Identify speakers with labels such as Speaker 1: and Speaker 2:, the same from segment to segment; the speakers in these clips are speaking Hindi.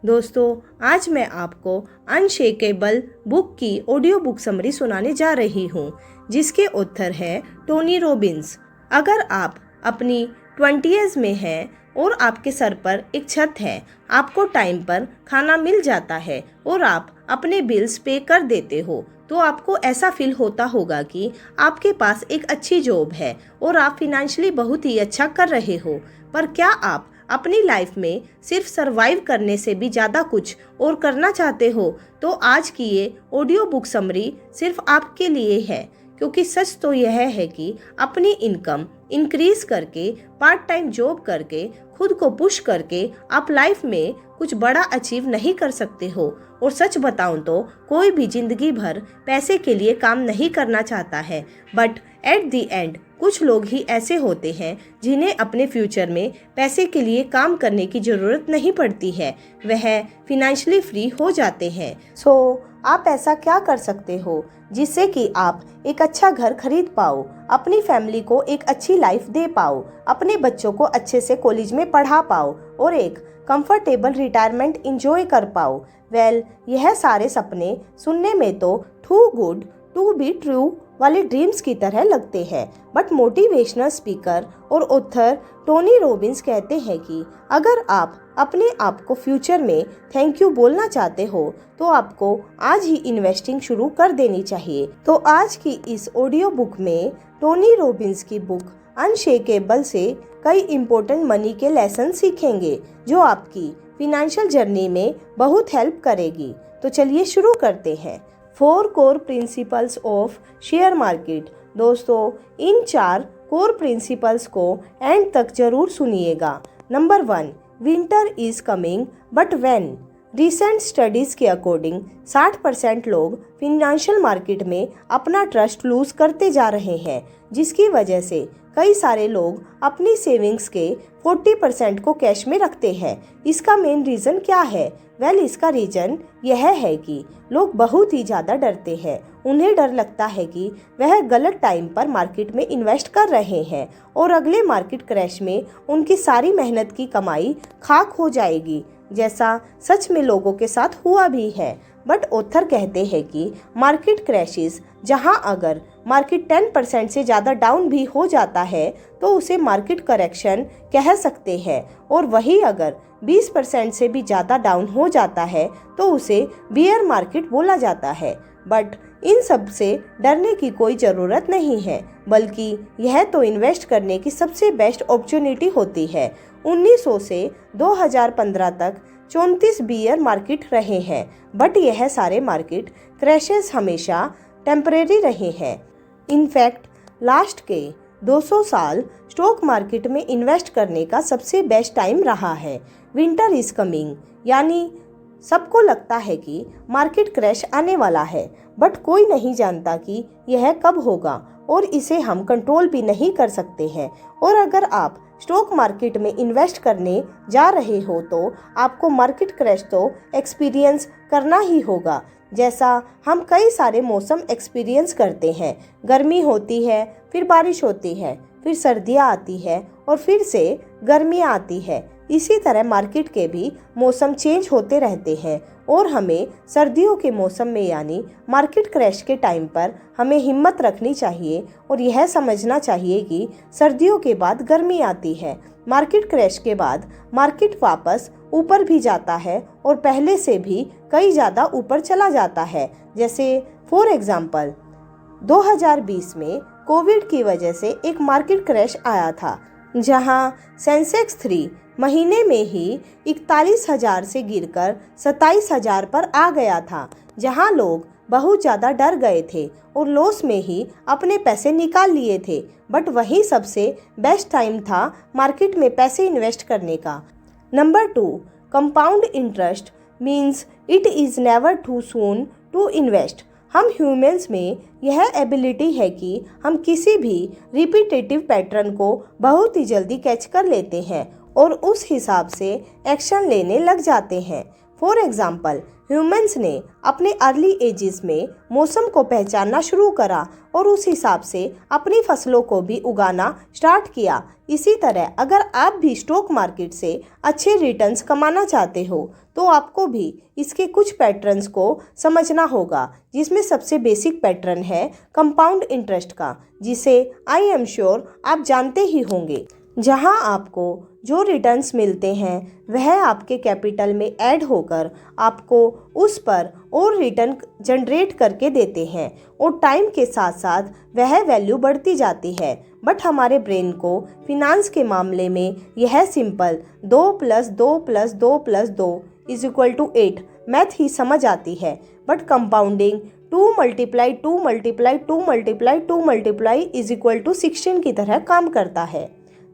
Speaker 1: दोस्तों, आज मैं आपको अनशेकेबल बुक की ऑडियो बुक समरी सुनाने जा रही हूँ, जिसके ऑथर है टोनी रॉबिन्स। अगर आप अपनी 20s में हैं और आपके सर पर एक छत है, आपको टाइम पर खाना मिल जाता है और आप अपने बिल्स पे कर देते हो, तो आपको ऐसा फील होता होगा कि आपके पास एक अच्छी जॉब है और आप फिनेंशियली बहुत ही अच्छा कर रहे हो। पर क्या आप अपनी लाइफ में सिर्फ सरवाइव करने से भी ज़्यादा कुछ और करना चाहते हो? तो आज की ये ऑडियो बुक समरी सिर्फ आपके लिए है, क्योंकि सच तो यह है कि अपनी इनकम इंक्रीज करके, पार्ट टाइम जॉब करके, खुद को पुश करके आप लाइफ में कुछ बड़ा अचीव नहीं कर सकते हो। और सच बताऊं तो कोई भी जिंदगी भर पैसे के लिए काम नहीं करना चाहता है, बट एट द एंड कुछ लोग ही ऐसे होते हैं जिन्हें अपने फ्यूचर में पैसे के लिए काम करने की ज़रूरत नहीं पड़ती है, वह फिनेंशियली फ्री हो जाते हैं। सो आप ऐसा क्या कर सकते हो जिससे कि आप एक अच्छा घर खरीद पाओ, अपनी फैमिली को एक अच्छी लाइफ दे पाओ, अपने बच्चों को अच्छे से कॉलेज में पढ़ा पाओ और एक कंफर्टेबल रिटायरमेंट इंजॉय कर पाओ? यह सारे सपने सुनने में तो too good to be true वाले ड्रीम्स की तरह लगते हैं, बट मोटिवेशनल स्पीकर और ऑथर टोनी रॉबिन्स कहते हैं कि अगर आप अपने आप को फ्यूचर में थैंक यू बोलना चाहते हो तो आपको आज ही इन्वेस्टिंग शुरू कर देनी चाहिए। तो आज की इस ऑडियो बुक में टोनी रॉबिन्स की बुक अनशेकेबल से कई इम्पोर्टेंट मनी के लेसन सीखेंगे जो आपकी फिनेंशियल जर्नी में बहुत हेल्प करेगी। तो चलिए शुरू करते हैं। 4 core principles of share market. दोस्तों, इन 4 कोर प्रिंसिपल्स को एंड तक जरूर सुनिएगा। Number 1, winter is coming but when. Recent studies के अकॉर्डिंग 60% लोग फिनेंशियल मार्केट में अपना ट्रस्ट लूज करते जा रहे हैं, जिसकी वजह से कई सारे लोग अपनी सेविंग्स के 40% को कैश में रखते हैं। इसका मेन रीज़न क्या है? इसका रीज़न यह है कि लोग बहुत ही ज़्यादा डरते हैं। उन्हें डर लगता है कि वह गलत टाइम पर मार्केट में इन्वेस्ट कर रहे हैं और अगले मार्केट क्रैश में उनकी सारी मेहनत की कमाई खाक हो जाएगी, जैसा सच में लोगों के साथ हुआ भी है। बट ऑथर कहते हैं कि मार्केट क्रैशेस जहां अगर मार्केट 10% से ज़्यादा डाउन भी हो जाता है तो उसे मार्केट करेक्शन कह सकते हैं, और वही अगर 20% से भी ज़्यादा डाउन हो जाता है तो उसे बियर मार्केट बोला जाता है। बट इन सब से डरने की कोई ज़रूरत नहीं है, बल्कि यह तो इन्वेस्ट करने की सबसे बेस्ट अपॉर्चुनिटी होती है। 1900 से 2015 तक 34 बियर मार्केट रहे हैं, बट यह सारे मार्केट क्रैशेस हमेशा टेम्परेरी रहे हैं। इनफैक्ट लास्ट के 200 साल स्टॉक मार्केट में इन्वेस्ट करने का सबसे बेस्ट टाइम रहा है। विंटर इज कमिंग, यानी सबको लगता है कि मार्केट क्रैश आने वाला है, बट कोई नहीं जानता कि यह कब होगा और इसे हम कंट्रोल भी नहीं कर सकते हैं। और अगर आप स्टॉक मार्केट में इन्वेस्ट करने जा रहे हो तो आपको मार्केट क्रैश तो एक्सपीरियंस करना ही होगा, जैसा हम कई सारे मौसम एक्सपीरियंस करते हैं। गर्मी होती है, फिर बारिश होती है, फिर सर्दियाँ आती है और फिर से गर्मियाँ आती है। इसी तरह मार्केट के भी मौसम चेंज होते रहते हैं और हमें सर्दियों के मौसम में यानी मार्केट क्रैश के टाइम पर हमें हिम्मत रखनी चाहिए और यह समझना चाहिए कि सर्दियों के बाद गर्मी आती है। मार्केट क्रैश के बाद मार्केट वापस ऊपर भी जाता है और पहले से भी कई ज़्यादा ऊपर चला जाता है। जैसे फॉर एग्जांपल 2020 में कोविड की वजह से एक मार्केट क्रैश आया था, जहां सेंसेक्स 3 महीने में ही 41,000 से गिरकर 27,000 पर आ गया था, जहां लोग बहुत ज़्यादा डर गए थे और लॉस में ही अपने पैसे निकाल लिए थे। बट वही सबसे बेस्ट टाइम था मार्केट में पैसे इन्वेस्ट करने का। Number 2, compound interest means it is never too soon to invest. हम ह्यूमंस में यह एबिलिटी है कि हम किसी भी रिपीटेटिव पैटर्न को बहुत ही जल्दी कैच कर लेते हैं और उस हिसाब से एक्शन लेने लग जाते हैं। फॉर एग्जाम्पल, ह्यूमंस ने अपने अर्ली एजेस में मौसम को पहचानना शुरू करा और उस हिसाब से अपनी फसलों को भी उगाना स्टार्ट किया। इसी तरह अगर आप भी स्टॉक मार्केट से अच्छे रिटर्न्स कमाना चाहते हो तो आपको भी इसके कुछ पैटर्न्स को समझना होगा, जिसमें सबसे बेसिक पैटर्न है कंपाउंड इंटरेस्ट का, जिसे आई एम श्योर आप जानते ही होंगे। जहां आपको जो रिटर्न्स मिलते हैं वह आपके कैपिटल में ऐड होकर आपको उस पर और रिटर्न जनरेट करके देते हैं और टाइम के साथ साथ वह वैल्यू बढ़ती जाती है। बट हमारे ब्रेन को फिनांस के मामले में यह सिंपल 2 + 2 + 2 + 2 = 8 मैथ ही समझ आती है। बट कंपाउंडिंग 2 × 2 × 2 × 2 × 16 की तरह काम करता है,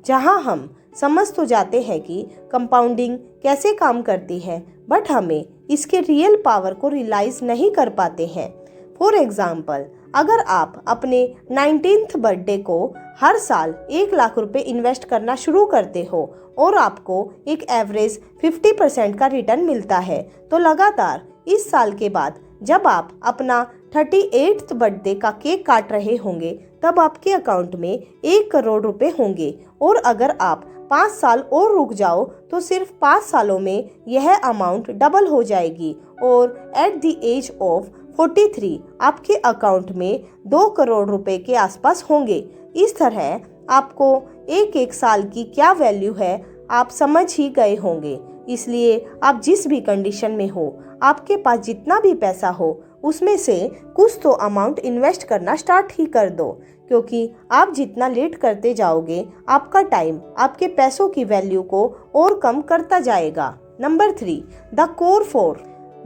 Speaker 1: जहां हम समझ तो जाते हैं कि कंपाउंडिंग कैसे काम करती है, बट हमें इसके रियल पावर को रियलाइज नहीं कर पाते हैं। फॉर एग्जाम्पल, अगर आप अपने 19th बर्थडे को हर साल 1 लाख रुपए इन्वेस्ट करना शुरू करते हो और आपको एक एवरेज 50% का रिटर्न मिलता है, तो लगातार इस साल के बाद जब आप अपना 38th बर्थडे का केक काट रहे होंगे तब आपके अकाउंट में 1 करोड़ रुपए होंगे। और अगर आप 5 साल और रुक जाओ तो सिर्फ 5 सालों में यह अमाउंट डबल हो जाएगी और एट द एज ऑफ 43 आपके अकाउंट में 2 करोड़ रुपए के आसपास होंगे। इस तरह आपको एक साल की क्या वैल्यू है आप समझ ही गए होंगे। इसलिए आप जिस भी कंडीशन में हो, आपके पास जितना भी पैसा हो उसमें से कुछ तो अमाउंट इन्वेस्ट करना स्टार्ट ही कर दो, क्योंकि आप जितना लेट करते जाओगे आपका टाइम आपके पैसों की वैल्यू को और कम करता जाएगा। Number 3, the core 4।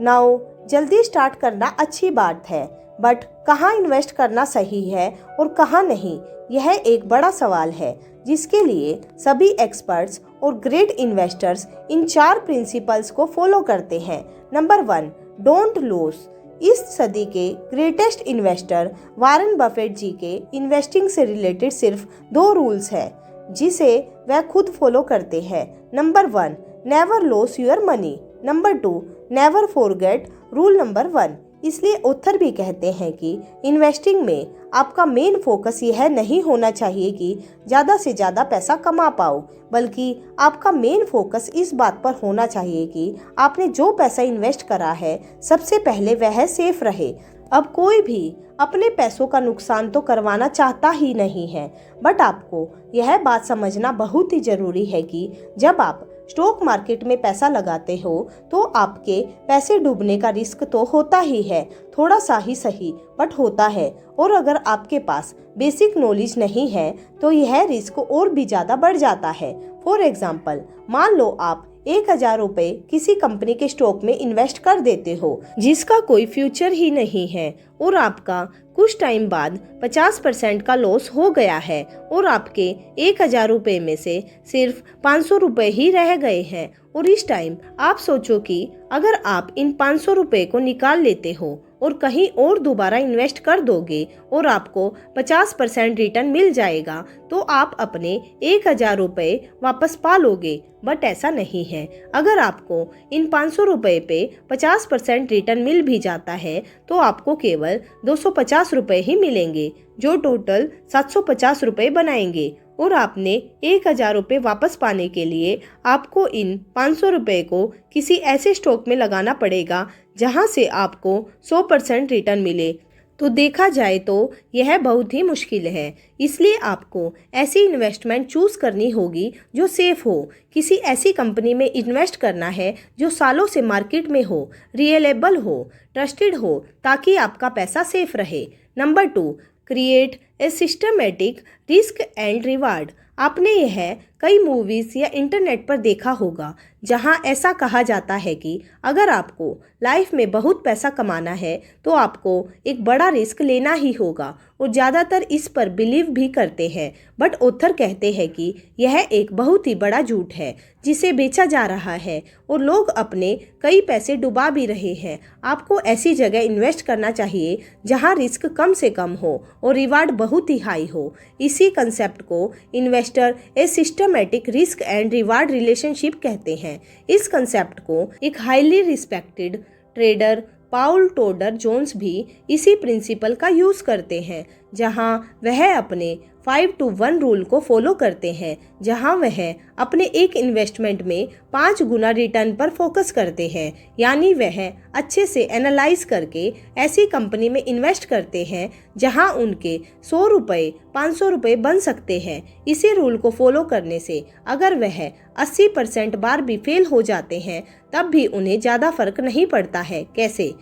Speaker 1: नाउ जल्दी स्टार्ट करना अच्छी बात है, बट कहाँ इन्वेस्ट करना सही है और कहाँ नहीं, यह एक बड़ा सवाल है जिसके लिए सभी एक्सपर्ट्स और ग्रेट इन्वेस्टर्स इन 4 प्रिंसिपल्स को फॉलो करते हैं। Number 1, don't lose. इस सदी के ग्रेटेस्ट इन्वेस्टर वारेन बफेट जी के इन्वेस्टिंग से रिलेटेड सिर्फ 2 रूल्स हैं जिसे वह खुद फॉलो करते हैं। Number 1, never loss your money. Number 2, never forget rule number 1। इसलिए ऑथर भी कहते हैं कि इन्वेस्टिंग में आपका मेन फोकस यह नहीं होना चाहिए कि ज़्यादा से ज़्यादा पैसा कमा पाओ, बल्कि आपका मेन फोकस इस बात पर होना चाहिए कि आपने जो पैसा इन्वेस्ट करा है सबसे पहले वह सेफ रहे। अब कोई भी अपने पैसों का नुकसान तो करवाना चाहता ही नहीं है, बट आपको यह बात समझना बहुत ही ज़रूरी है कि जब आप स्टॉक मार्केट में पैसा लगाते हो तो आपके पैसे डूबने का रिस्क तो होता ही है, थोड़ा सा ही सही बट होता है। और अगर आपके पास बेसिक नॉलेज नहीं है तो यह रिस्क और भी ज़्यादा बढ़ जाता है। फॉर एग्जाम्पल, मान लो आप 1000 रुपए किसी कंपनी के स्टॉक में इन्वेस्ट कर देते हो जिसका कोई फ्यूचर ही नहीं है और आपका कुछ टाइम बाद 50% का लॉस हो गया है और आपके 1000 रुपए में से सिर्फ 500 रुपए ही रह गए हैं। और इस टाइम आप सोचो कि अगर आप इन 500 रुपए को निकाल लेते हो और कहीं और दोबारा इन्वेस्ट कर दोगे और आपको 50% रिटर्न मिल जाएगा तो आप अपने 1000 रुपए वापस पा लोगे। बट ऐसा नहीं है। अगर आपको इन 500 रुपए पे 50% रिटर्न मिल भी जाता है तो आपको केवल 250 रुपए ही मिलेंगे, जो टोटल 750 रुपए बनाएंगे। और आपने 1000 रुपए वापस पाने के लिए आपको इन 500 रुपए को किसी ऐसे स्टॉक में लगाना पड़ेगा जहां से आपको 100% रिटर्न मिले। तो देखा जाए तो यह बहुत ही मुश्किल है। इसलिए आपको ऐसी इन्वेस्टमेंट चूज़ करनी होगी जो सेफ हो। किसी ऐसी कंपनी में इन्वेस्ट करना है जो सालों से मार्केट में हो, रियलेबल हो, ट्रस्टेड हो, ताकि आपका पैसा सेफ रहे। Number 2, create a systematic risk and reward. आपने यह कई मूवीज़ या इंटरनेट पर देखा होगा जहां ऐसा कहा जाता है कि अगर आपको लाइफ में बहुत पैसा कमाना है तो आपको एक बड़ा रिस्क लेना ही होगा, और ज़्यादातर इस पर बिलीव भी करते हैं। बट ऑथर कहते हैं कि यह एक बहुत ही बड़ा झूठ है जिसे बेचा जा रहा है और लोग अपने कई पैसे डुबा भी रहे हैं। आपको ऐसी जगह इन्वेस्ट करना चाहिए जहां रिस्क कम से कम हो और रिवार्ड बहुत ही हाई हो। इसी कंसेप्ट को investor a systematic risk and reward relationship कहते हैं। इस कंसेप्ट को एक हाईली रिस्पेक्टेड ट्रेडर पाउल टोडर जोन्स भी इसी प्रिंसिपल का यूज़ करते हैं, जहां वह अपने 5 to 1 रूल को फॉलो करते हैं, जहां वह अपने एक इन्वेस्टमेंट में 5 गुना रिटर्न पर फोकस करते हैं। यानी वह अच्छे से एनालाइज करके ऐसी कंपनी में इन्वेस्ट करते हैं जहां उनके 100 रुपये 500 रुपये बन सकते हैं। इसी रूल को फॉलो करने से अगर वह 80% बार भी फेल हो जाते हैं तब भी उन्हें ज़्यादा फर्क नहीं पड़ता है। कैसे?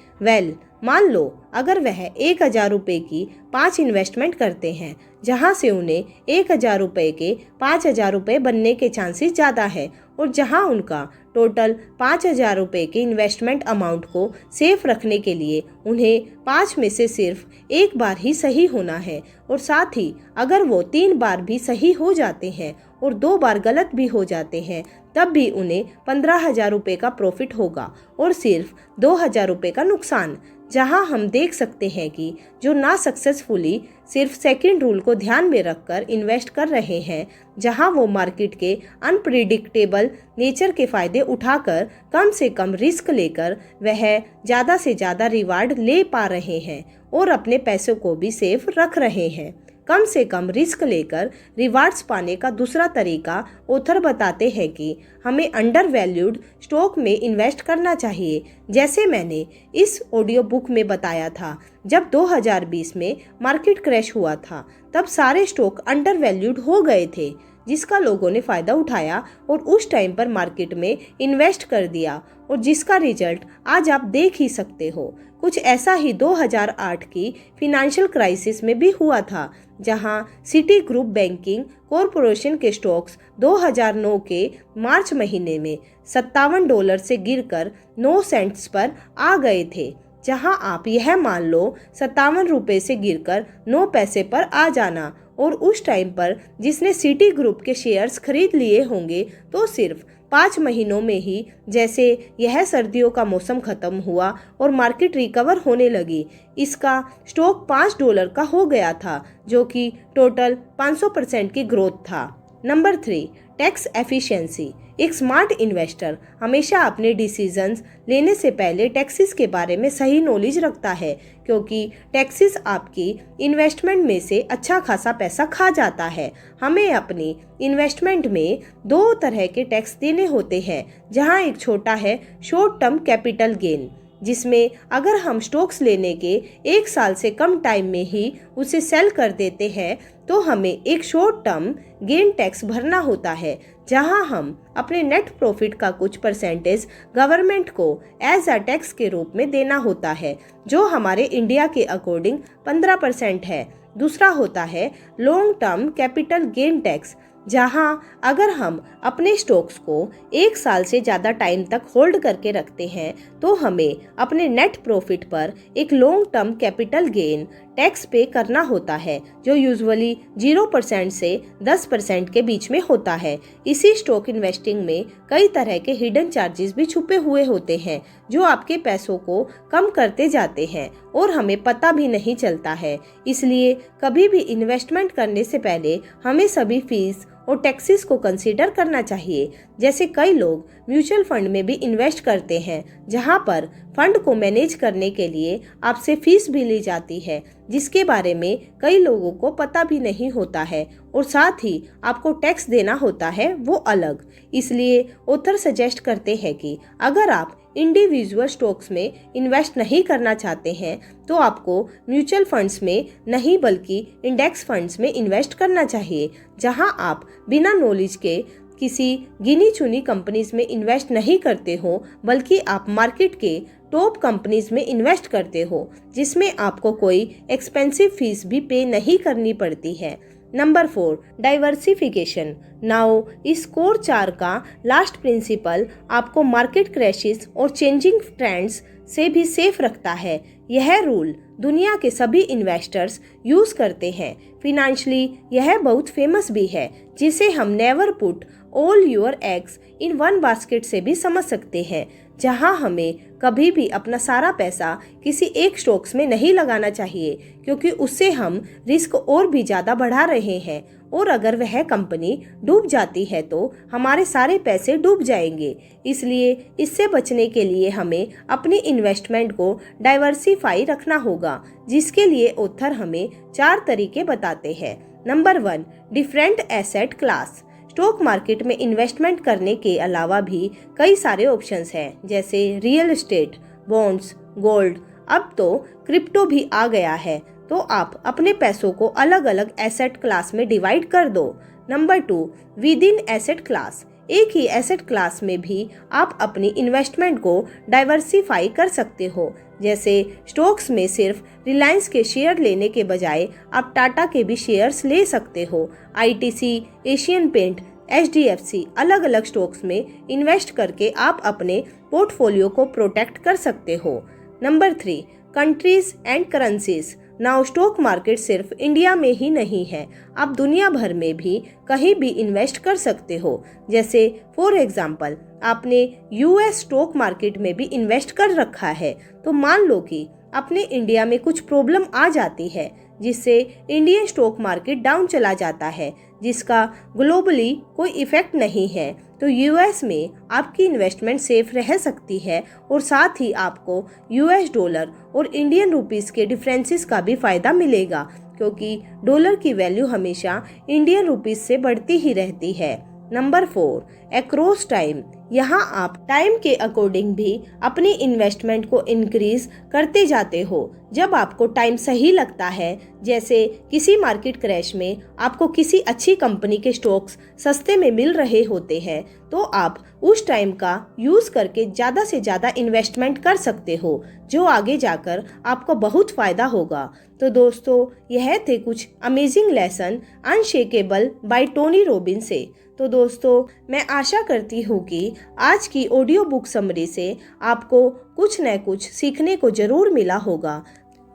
Speaker 1: मान लो अगर वह 1000 रुपये की 5 इन्वेस्टमेंट करते हैं जहां से उन्हें 1000 रुपये के 5000 रुपये बनने के चांसेस ज़्यादा है, और जहां उनका टोटल 5000 रुपये के इन्वेस्टमेंट अमाउंट को सेफ रखने के लिए उन्हें 5 में से सिर्फ एक बार ही सही होना है, और साथ ही अगर वो 3 बार भी सही हो जाते हैं और 2 बार गलत भी हो जाते हैं तब भी उन्हें 15,000 रुपये का प्रॉफिट होगा और सिर्फ 2,000 रुपये का नुकसान। जहां हम देख सकते हैं कि जो ना सक्सेसफुली सिर्फ सेकंड रूल को ध्यान में रखकर इन्वेस्ट कर रहे हैं, जहां वो मार्केट के अनप्रिडिक्टेबल नेचर के फ़ायदे उठाकर कम से कम रिस्क लेकर वह ज़्यादा से ज़्यादा रिवार्ड ले पा रहे हैं और अपने पैसों को भी सेफ रख रहे हैं। कम से कम रिस्क लेकर रिवार्ड्स पाने का दूसरा तरीका ऑथर बताते हैं कि हमें अंडर वैल्यूड स्टॉक में इन्वेस्ट करना चाहिए। जैसे मैंने इस ऑडियो बुक में बताया था, जब 2020 में मार्केट क्रैश हुआ था तब सारे स्टॉक अंडर वैल्यूड हो गए थे, जिसका लोगों ने फ़ायदा उठाया और उस टाइम पर मार्केट में इन्वेस्ट कर दिया, और जिसका रिजल्ट आज आप देख ही सकते हो। कुछ ऐसा ही 2008 की फिनेंशियल क्राइसिस में भी हुआ था, जहां सिटी ग्रुप बैंकिंग कॉरपोरेशन के स्टॉक्स 2009 के मार्च महीने में $57 से गिरकर 9 सेंट्स पर आ गए थे। जहां आप यह मान लो 57 रुपये से गिरकर 9 पैसे पर आ जाना, और उस टाइम पर जिसने सिटी ग्रुप के शेयर्स खरीद लिए होंगे तो सिर्फ 5 महीनों में ही, जैसे यह सर्दियों का मौसम खत्म हुआ और मार्केट रिकवर होने लगी, इसका स्टॉक $5 का हो गया था, जो कि टोटल 500% की ग्रोथ था। Number 3, tax efficiency. एक स्मार्ट इन्वेस्टर हमेशा अपने डिसीजंस लेने से पहले टैक्सेस के बारे में सही नॉलेज रखता है, क्योंकि टैक्सेस आपकी इन्वेस्टमेंट में से अच्छा खासा पैसा खा जाता है। हमें अपनी इन्वेस्टमेंट में 2 तरह के टैक्स देने होते हैं, जहां एक छोटा है शॉर्ट टर्म कैपिटल गेन, जिसमें अगर हम स्टॉक्स लेने के 1 साल से कम टाइम में ही उसे सेल कर देते हैं तो हमें एक शॉर्ट टर्म गेन टैक्स भरना होता है, जहां हम अपने नेट प्रॉफिट का कुछ परसेंटेज गवर्नमेंट को एज अ टैक्स के रूप में देना होता है, जो हमारे इंडिया के अकॉर्डिंग 15% है। दूसरा होता है long term capital gain tax, जहां अगर हम अपने स्टॉक्स को 1 साल से ज़्यादा टाइम तक होल्ड करके रखते हैं तो हमें अपने नेट प्रॉफिट पर एक long term capital gain tax पे करना होता है, जो यूजुअली 0% से 10% के बीच में होता है। इसी स्टॉक इन्वेस्टिंग में कई तरह के हिडन चार्जेस भी छुपे हुए होते हैं, जो आपके पैसों को कम करते जाते हैं और हमें पता भी नहीं चलता है। इसलिए कभी भी इन्वेस्टमेंट करने से पहले हमें सभी फीस और टैक्सेस को कंसीडर करना चाहिए। जैसे कई लोग म्यूचुअल फंड में भी इन्वेस्ट करते हैं, जहां पर फंड को मैनेज करने के लिए आपसे फीस भी ली जाती है, जिसके बारे में कई लोगों को पता भी नहीं होता है, और साथ ही आपको टैक्स देना होता है वो अलग। इसलिए ऑथर सजेस्ट करते हैं कि अगर आप इंडिविजुअल स्टॉक्स में इन्वेस्ट नहीं करना चाहते हैं तो आपको म्यूचुअल फंड्स में नहीं बल्कि इंडेक्स फंड्स में इन्वेस्ट करना चाहिए, जहां आप बिना नॉलेज के किसी गिनी चुनी कंपनीज में इन्वेस्ट नहीं करते हो, बल्कि आप मार्केट के टॉप कंपनीज में इन्वेस्ट करते हो, जिसमें आपको कोई एक्सपेंसिव फीस भी पे नहीं करनी पड़ती है। Number 4, diversification. नाउ इस कोर 4 का लास्ट प्रिंसिपल आपको मार्केट क्रैशेस और चेंजिंग ट्रेंड्स से भी सेफ रखता है। यह रूल दुनिया के सभी इन्वेस्टर्स यूज करते हैं। फिनेंशियली यह बहुत फेमस भी है, जिसे हम never put all your eggs in one basket से भी समझ सकते हैं, जहां हमें कभी भी अपना सारा पैसा किसी एक स्टॉक्स में नहीं लगाना चाहिए, क्योंकि उससे हम रिस्क और भी ज़्यादा बढ़ा रहे हैं और अगर वह कंपनी डूब जाती है तो हमारे सारे पैसे डूब जाएंगे। इसलिए इससे बचने के लिए हमें अपनी इन्वेस्टमेंट को डाइवर्सिफाई रखना होगा, जिसके लिए ऑथर हमें 4 तरीके बताते हैं। Number 1, different asset class. Stock market में इन्वेस्टमेंट करने के अलावा भी कई सारे ऑप्शंस हैं, जैसे रियल एस्टेट, बॉन्ड्स, गोल्ड, अब तो क्रिप्टो भी आ गया है। तो आप अपने पैसों को अलग अलग एसेट क्लास में डिवाइड कर दो। Number 2, with in asset class. एक ही एसेट क्लास में भी आप अपनी इन्वेस्टमेंट को डाइवर्सिफाई कर सकते हो। जैसे स्टॉक्स में सिर्फ रिलायंस के शेयर लेने के बजाय आप टाटा के भी शेयर्स ले सकते हो। आईटीसी, एशियन पेंट, एचडीएफसी, अलग अलग स्टॉक्स में इन्वेस्ट करके आप अपने पोर्टफोलियो को प्रोटेक्ट कर सकते हो। Number 3, countries and currencies. Now stock market सिर्फ इंडिया में ही नहीं है, आप दुनिया भर में भी कहीं भी इन्वेस्ट कर सकते हो। जैसे फॉर एग्जांपल आपने यूएस स्टॉक मार्केट में भी इन्वेस्ट कर रखा है, तो मान लो कि अपने इंडिया में कुछ प्रॉब्लम आ जाती है जिससे इंडियन स्टॉक मार्केट डाउन चला जाता है, जिसका ग्लोबली कोई इफेक्ट नहीं है, तो यूएस में आपकी इन्वेस्टमेंट सेफ रह सकती है और साथ ही आपको यूएस डॉलर और इंडियन रुपीस के डिफरेंसेस का भी फायदा मिलेगा, क्योंकि डॉलर की वैल्यू हमेशा इंडियन रुपीस से बढ़ती ही रहती है। Number 4, across time. यहाँ आप टाइम के अकॉर्डिंग भी अपनी इन्वेस्टमेंट को इंक्रीज करते जाते हो। जब आपको टाइम सही लगता है, जैसे किसी मार्केट क्रैश में आपको किसी अच्छी कंपनी के स्टॉक्स सस्ते में मिल रहे होते हैं, तो आप उस टाइम का यूज करके ज़्यादा से ज़्यादा इन्वेस्टमेंट कर सकते हो, जो आगे जाकर आपको बहुत फायदा होगा। तो दोस्तों, यह थे कुछ amazing lesson Unshakeable by Tony Robbins से। तो दोस्तों, मैं आशा करती हूँ कि आज की ऑडियो बुक समरी से आपको कुछ न कुछ सीखने को जरूर मिला होगा।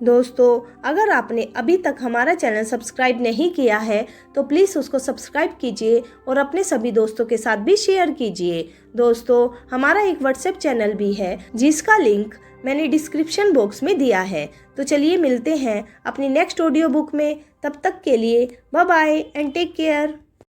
Speaker 1: दोस्तों, अगर आपने अभी तक हमारा चैनल सब्सक्राइब नहीं किया है तो प्लीज़ उसको सब्सक्राइब कीजिए और अपने सभी दोस्तों के साथ भी शेयर कीजिए। दोस्तों, हमारा एक व्हाट्सएप चैनल भी है जिसका लिंक मैंने डिस्क्रिप्शन बॉक्स में दिया है। तो चलिए मिलते हैं अपनी नेक्स्ट ऑडियो बुक में। तब तक के लिए bye bye and take care.